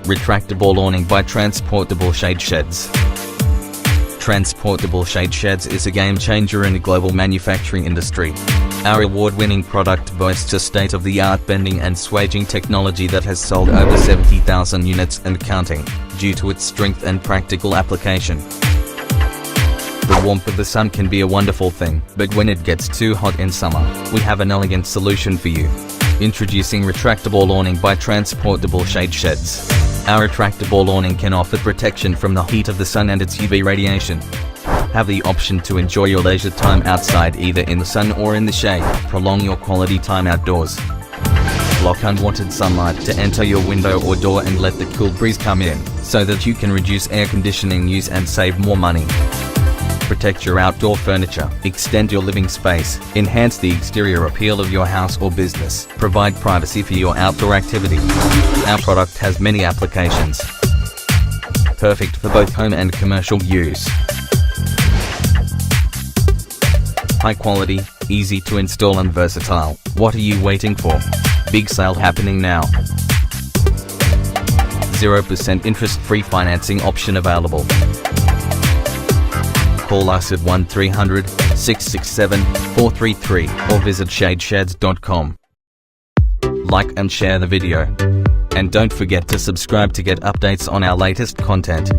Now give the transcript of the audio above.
Retractable awning by Transportable Shade Sheds. Transportable Shade Sheds is a game changer in the global manufacturing industry. Our award-winning product boasts a state-of-the-art bending and swaging technology that has sold over 70,000 units and counting, due to its strength and practical application. The warmth of the sun can be a wonderful thing, but when it gets too hot in summer, we have an elegant solution for you. Introducing Retractable Awning by Transportable Shade Sheds. Our retractable awning can offer protection from the heat of the sun and its UV radiation. Have the option to enjoy your leisure time outside either in the sun or in the shade. Prolong your quality time outdoors. Block unwanted sunlight to enter your window or door and let the cool breeze come in, so that you can reduce air conditioning use and save more money. Protect your outdoor furniture, extend your living space, enhance the exterior appeal of your house or business, provide privacy for your outdoor activity. Our product has many applications, perfect for both home and commercial use. High quality, easy to install and versatile. What are you waiting for? Big sale happening now. 0% interest-free financing option available. Call us at 1300-667-433 or visit shadesheds.com. Like and share the video. And don't forget to subscribe to get updates on our latest content.